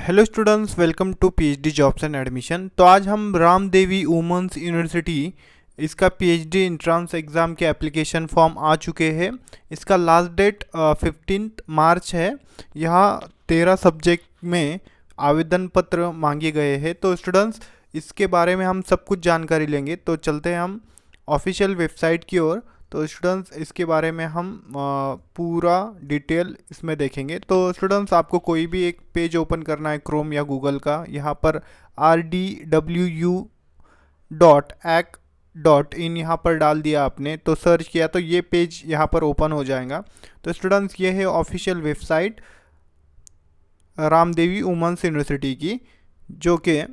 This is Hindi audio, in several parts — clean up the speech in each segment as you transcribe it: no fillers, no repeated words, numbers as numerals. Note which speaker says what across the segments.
Speaker 1: Hello students, welcome to PhD jobs and admission. तो आज हम राम देवी वुमेंस यूनिवर्सिटी इसका पीएचडी एंट्रेंस एग्ज़ाम के एप्लीकेशन फॉर्म आ चुके हैं। इसका लास्ट डेट 15 मार्च है। यहाँ 13 सब्जेक्ट में आवेदन पत्र मांगे गए हैं। तो स्टूडेंट्स, इसके बारे में हम सब कुछ जानकारी लेंगे। तो चलते हैं हम ऑफिशियल वेबसाइट की ओर। तो स्टूडेंट्स, इसके बारे में हम पूरा डिटेल इसमें देखेंगे। तो स्टूडेंट्स, आपको कोई भी एक पेज ओपन करना है क्रोम या गूगल का। यहाँ पर rdwu.ac.in यहाँ पर डाल दिया आपने, तो सर्च किया तो ये पेज यहाँ पर ओपन हो जाएगा। तो स्टूडेंट्स, ये है official website Ramdevi women's university की, जो कि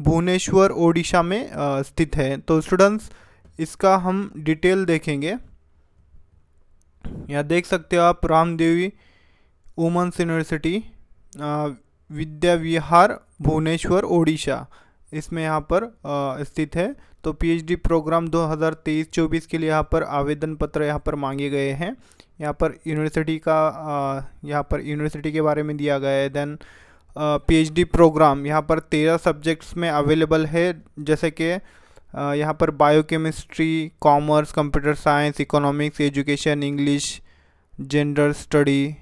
Speaker 1: भुवनेश्वर ओडिशा में स्थित है। तो स्टूडेंट्स, इसका हम डिटेल देखेंगे। यहाँ देख सकते हो आप, रामदेवी वुमेंस यूनिवर्सिटी विद्या विहार भुवनेश्वर ओडिशा, इसमें यहाँ पर स्थित है। तो पीएचडी प्रोग्राम 2023-24 के लिए यहाँ पर आवेदन पत्र यहाँ पर मांगे गए हैं। यहाँ पर यूनिवर्सिटी के बारे में दिया गया है। देन पीएचडी प्रोग्राम यहाँ पर 13 सब्जेक्ट्स में अवेलेबल है, जैसे कि यहाँ पर biochemistry, commerce, computer science, economics, education, English, gender study,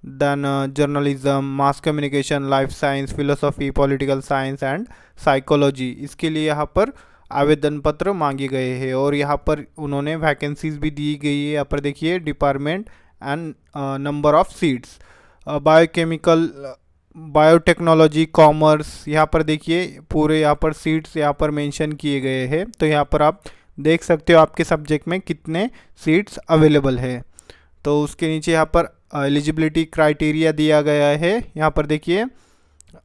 Speaker 1: then journalism, mass communication, life science, philosophy, political science and psychology. इसके लिए यहाँ पर आवेदन पत्र मांगे गए हैं और यहाँ पर उन्होंने वैकेंसीज भी दी गई है। यहाँ पर देखिए, department and number of seats, biochemical, biotechnology, commerce, यहाँ पर देखिए पूरे यहाँ पर सीट्स यहाँ पर मेंशन किए गए हैं। तो यहाँ पर आप देख सकते हो आपके सब्जेक्ट में कितने सीट्स अवेलेबल है। तो उसके नीचे यहाँ पर एलिजिबिलिटी क्राइटेरिया दिया गया है। यहाँ पर देखिए,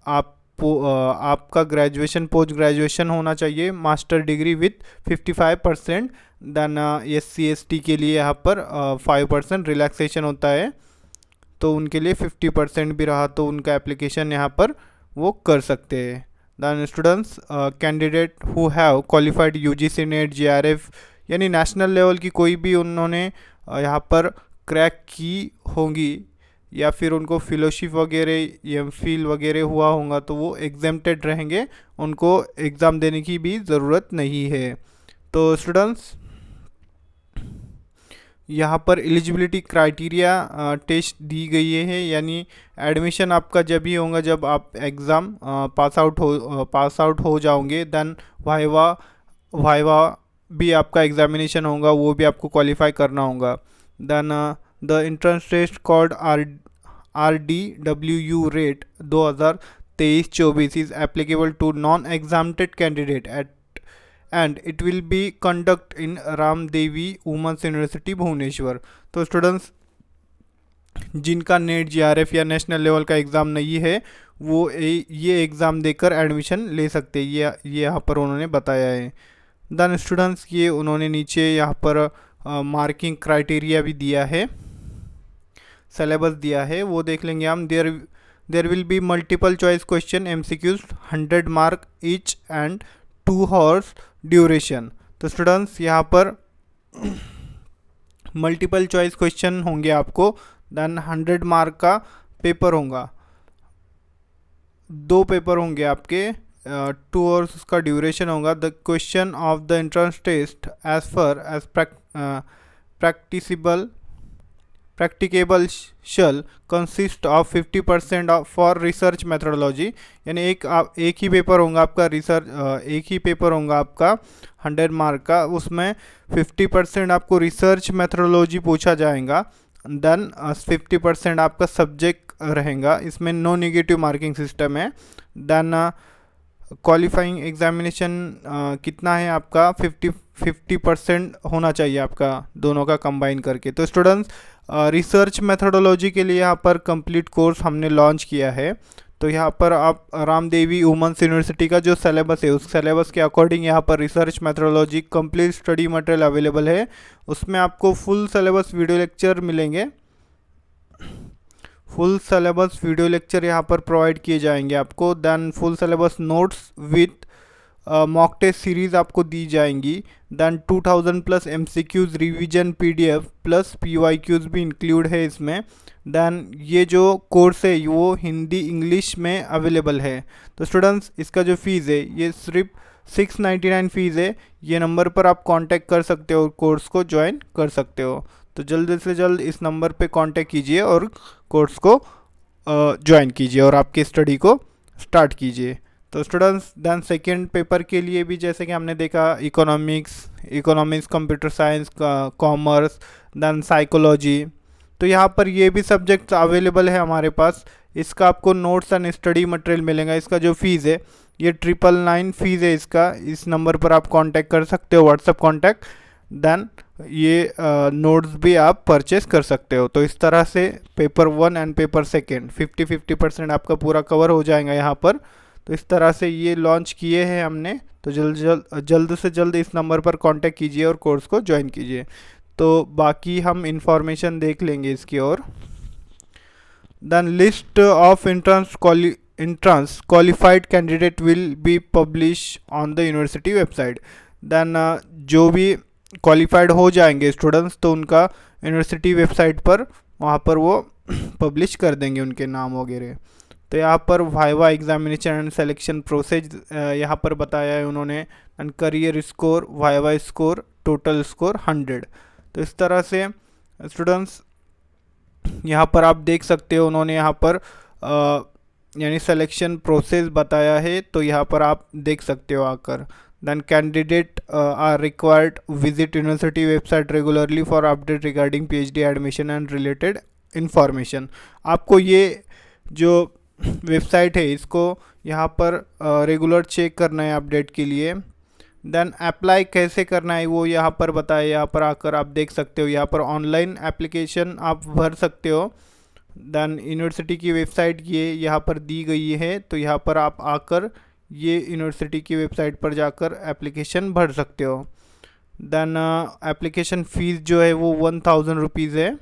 Speaker 1: आपका ग्रेजुएशन, पोस्ट ग्रेजुएशन होना चाहिए, master degree with 55%। Then SC/ST के लिए यहाँ पर 5% रिलैक्सेशन होता है, तो उनके लिए 50% भी रहा तो उनका एप्लीकेशन यहाँ पर वो कर सकते हैं। Then students, candidate who have qualified UGC net, JRF यानी नेशनल लेवल की कोई भी उन्होंने यहाँ पर क्रैक की होंगी, या फिर उनको फेलोशिप वगैरह MPhil वगैरह हुआ होगा, तो वो एग्जेम्प्टेड रहेंगे, उनको एग्ज़ाम देने की भी ज़रूरत नहीं है। तो स्टूडेंट्स, यहाँ पर एलिजिबिलिटी क्राइटेरिया टेस्ट दी गई है, यानी एडमिशन आपका जब ही होगा जब आप एग्ज़ाम पास आउट हो जाओगे। देन वाइवा भी आपका एग्जामिनेशन होगा, वो भी आपको क्वालिफाई करना होगा। Then the entrance test called RDWU RET 2023-24 is applicable to non exempted candidate and it will be conduct in Ramadevi women's university Bhubaneswar. तो स्टूडेंट्स, जिनका नेट, JRF या नेशनल लेवल का एग्ज़ाम नहीं है, वो ये एग्ज़ाम देकर एडमिशन ले सकते हैं, ये यहाँ पर उन्होंने बताया है। देन स्टूडेंट्स, ये उन्होंने नीचे यहाँ पर मार्किंग क्राइटेरिया भी दिया है, सिलेबस दिया है, वो देख लेंगे हम। There will be multiple choice question MCQs 100 mark each and 2 hours duration. तो स्टूडेंट्स, यहाँ पर मल्टीपल चॉइस क्वेश्चन होंगे आपको। देन 100 मार्क का पेपर होगा, 2 पेपर होंगे आपके, 2 hours का ड्यूरेशन होगा। The question of the entrance test as far as practicable shall consist of 50% for research methodology, यानी एक ही पेपर होगा आपका एक ही पेपर होगा आपका 100 मार्क का, उसमें 50% आपको रिसर्च मेथोडोलॉजी पूछा जाएगा। देन 50% आपका सब्जेक्ट रहेगा, इसमें नो नेगेटिव मार्किंग सिस्टम है। देन क्वालिफाइंग एग्जामिनेशन कितना है आपका, 50% होना चाहिए आपका, दोनों का कंबाइन करके। तो स्टूडेंट्स, रिसर्च मेथोडोलॉजी के लिए यहाँ पर कंप्लीट कोर्स हमने लॉन्च किया है। तो यहाँ पर आप रामदेवी वुमेंस यूनिवर्सिटी का जो सिलेबस है, उस सिलेबस के अकॉर्डिंग यहाँ पर research methodology complete study material available है। उसमें आपको फुल सिलेबस वीडियो लेक्चर मिलेंगे, फुल सिलेबस वीडियो लेक्चर यहाँ पर प्रोवाइड किए जाएंगे आपको। Then full syllabus notes with mock test series आपको दी जाएंगी। Then 2000 plus MCQs revision PDF plus PYQs भी इंक्लूड है इसमें। देन ये जो कोर्स है वो हिंदी इंग्लिश में अवेलेबल है। तो स्टूडेंट्स इसका जो फ़ीस है ये सिर्फ 699 फ़ीस है। ये नंबर पर आप कांटेक्ट कर सकते हो और कोर्स को ज्वाइन कर सकते हो। तो जल्द से जल्द इस नंबर पे कांटेक्ट कीजिए और कोर्स को ज्वाइन कीजिए और आपकी स्टडी को स्टार्ट कीजिए। तो स्टूडेंट्स देन सेकेंड पेपर के लिए भी जैसे कि हमने देखा economics computer science commerce then psychology, तो यहाँ पर ये भी सब्जेक्ट्स अवेलेबल है हमारे पास। इसका आपको नोट्स एंड स्टडी मटेरियल मिलेगा। इसका जो फीस है ये 999 फीस है इसका। इस नंबर पर आप कांटेक्ट कर सकते हो, व्हाट्सएप कांटेक्ट। देन ये नोट्स भी आप परचेस कर सकते हो। तो इस तरह से पेपर 1 एंड पेपर सेकेंड 50% आपका पूरा कवर हो जाएगा यहाँ पर। तो इस तरह से ये लॉन्च किए हैं हमने। तो जल्द से जल्द इस नंबर पर कांटेक्ट कीजिए और कोर्स को ज्वाइन कीजिए। तो बाकी हम इंफॉर्मेशन देख लेंगे इसकी और। Then list of entrance qualified candidate will be published on the university website। Then जो भी क्वालिफाइड हो जाएंगे स्टूडेंट्स तो उनका यूनिवर्सिटी वेबसाइट पर वहाँ पर वो पब्लिश कर देंगे उनके नाम वगैरह। तो यहाँ पर viva examination and selection process यहाँ पर बताया है उन्होंने। And career score, viva score, total score 100। तो इस तरह से स्टूडेंट्स यहाँ पर आप देख सकते हो उन्होंने यहाँ पर यानी सिलेक्शन प्रोसेस बताया है। तो यहाँ पर आप देख सकते हो आकर। Then candidate are required visit university website regularly for update regarding PhD admission and related information. आपको ये जो वेबसाइट है इसको यहाँ पर रेगुलर चेक करना है अपडेट के लिए। देन अप्लाई कैसे करना है वो यहाँ पर बताया। यहाँ पर आकर आप देख सकते हो, यहाँ पर ऑनलाइन एप्लीकेशन आप भर सकते हो। देन यूनिवर्सिटी की वेबसाइट ये यहाँ पर दी गई है। तो यहाँ पर आप आकर ये यूनिवर्सिटी की वेबसाइट पर जाकर एप्लीकेशन भर सकते हो। देन एप्लीकेशन फ़ीस जो है वो 1000 रुपीज़ है।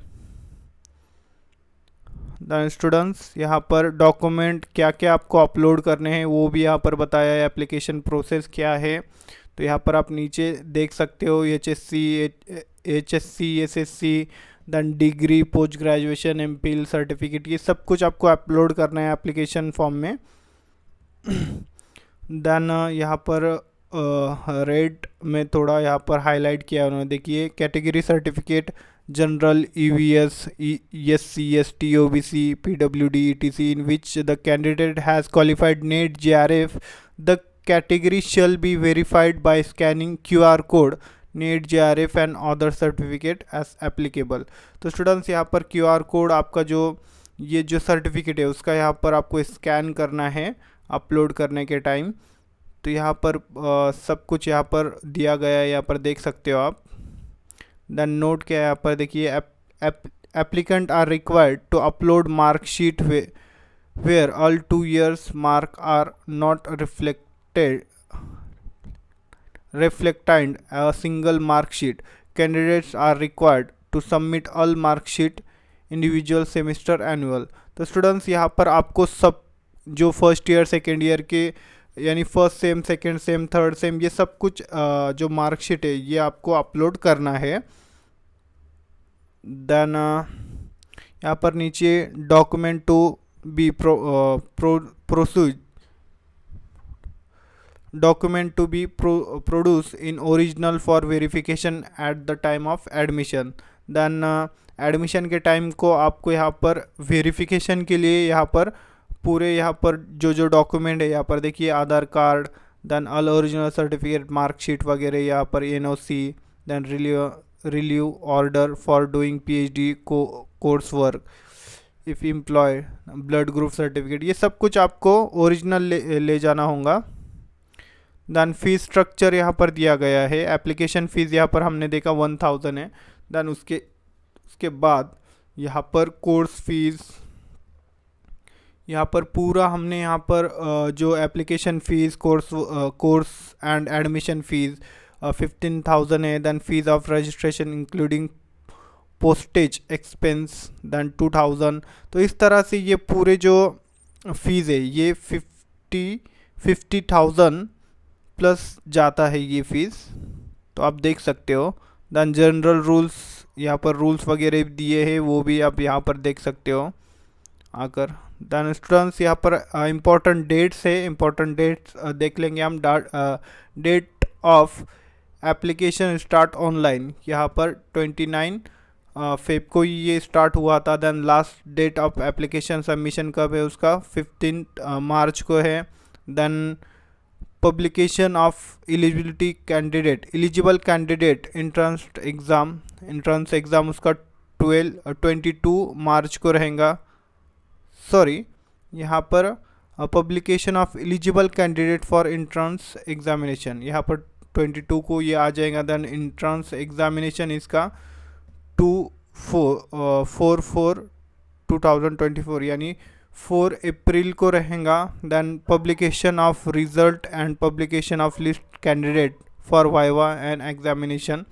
Speaker 1: देन स्टूडेंट्स यहाँ पर डॉक्यूमेंट क्या क्या आपको अपलोड करने हैं वो भी यहाँ पर बताया है। एप्लीकेशन प्रोसेस क्या है तो यहाँ पर आप नीचे देख सकते हो। HSC SSC then degree, post graduation, MPhil certificate, ये सब कुछ आपको अपलोड करना है एप्लीकेशन फॉर्म में। देन यहाँ पर रेड में थोड़ा यहाँ पर हाईलाइट किया है उन्होंने। देखिए category certificate general, EVS, SC ST OBC PWD etc in which the candidate has qualified NET JRF, the category shall be verified by scanning QR code NET JRF and other certificate as applicable। तो स्टूडेंट्स यहाँ पर QR कोड आपका जो ये जो सर्टिफिकेट है उसका यहाँ पर आपको स्कैन करना है अपलोड करने के टाइम। तो यहाँ पर सब कुछ यहाँ पर दिया गया है, यहाँ पर देख सकते हो आप। देन नोट क्या है यहाँ पर देखिए, applicant are required to upload marksheet where all 2 years mark are not reflected a single mark sheet। Candidates are required to submit all mark sheet individual semester annual। तो स्टूडेंट्स यहाँ पर आपको सब जो फर्स्ट ईयर सेकेंड ईयर के यानी first sem, second same, third same, ये सब कुछ जो मार्कशीट है ये आपको अपलोड करना है। देन यहाँ पर नीचे document to be produce in original for verification at the time of admission. Then admission के टाइम को आपको यहाँ पर वेरिफिकेशन के लिए यहाँ पर पूरे यहाँ पर जो डॉक्यूमेंट है यहाँ पर देखिए, Aadhaar card, then all original certificate, marksheet वगैरह, यहाँ पर NOC, then relieve order for doing PhD course work, if employed, blood group certificate, ये सब कुछ आपको ओरिजिनल ले जाना होगा। देन फीस स्ट्रक्चर यहाँ पर दिया गया है। एप्लीकेशन फ़ीस यहाँ पर हमने देखा 1000 है। देन उसके बाद यहाँ पर कोर्स फीस, यहाँ पर पूरा हमने यहाँ पर जो application fees, course and admission fees 15,000 है। Then fees of registration including postage expense then 2000। तो इस तरह से ये पूरे जो फीस है ये 50,000 प्लस जाता है ये फीस, तो आप देख सकते हो। देन जनरल रूल्स, यहाँ पर रूल्स वगैरह दिए हैं, वो भी आप यहाँ पर देख सकते हो आकर। देन स्टूडेंट्स यहाँ पर इम्पोर्टेंट डेट्स है, इम्पोर्टेंट डेट्स देख लेंगे हम। Date of application start online, यहाँ पर 29 फेब को ये स्टार्ट हुआ था। Then last date of application submission कब है उसका, 15 मार्च को है। Then publication of eligibility candidate, eligible candidate entrance exam उसका 22 मार्च को रहेगा। सॉरी, यहाँ पर publication of eligible candidate for entrance examination, यहाँ पर 22 को ये आ जाएगा। देन एंट्रेंस एग्जामिनेशन इसका 4/4/2024 यानी 4 अप्रैल को रहेगा। Then publication of result and publication of list candidate for viva and examination.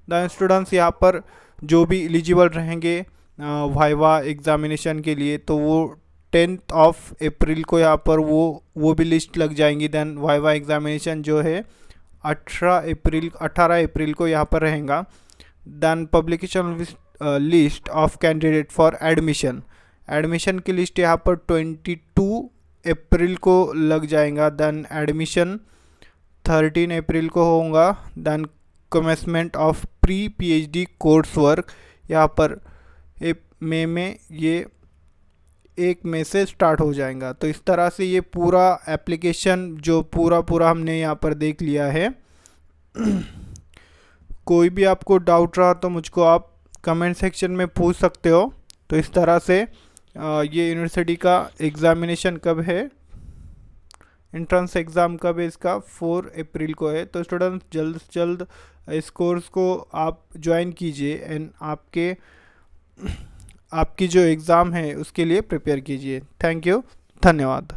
Speaker 1: Then students यहाँ पर जो भी एलिजिबल रहेंगे वाइवा एग्जामिनेशन के लिए, तो वो 10 अप्रैल को यहाँ पर वो भी लिस्ट लग जाएंगी। देन वाइवा एग्जामिनेशन जो है 18 अप्रैल को यहाँ पर रहेगा। Then publication list of candidate for admission की लिस्ट यहाँ पर 22 अप्रैल को लग जाएगा। देन एडमिशन 13 अप्रैल को होगा। Then commencement of pre PhD course work यहाँ पर मई में, ये 1 मई से स्टार्ट हो जाएगा। तो इस तरह से ये पूरा एप्लीकेशन जो पूरा हमने यहाँ पर देख लिया है। कोई भी आपको डाउट रहा तो मुझको आप कमेंट सेक्शन में पूछ सकते हो। तो इस तरह से ये यूनिवर्सिटी का एग्ज़ामिनेशन कब है, एंट्रेंस एग्ज़ाम कब है इसका, 4 अप्रैल को है। तो स्टूडेंट्स जल्द से जल्द इस कोर्स को आप ज्वाइन कीजिए एंड आपकी जो एग्ज़ाम है उसके लिए प्रिपेयर कीजिए। थैंक यू, धन्यवाद।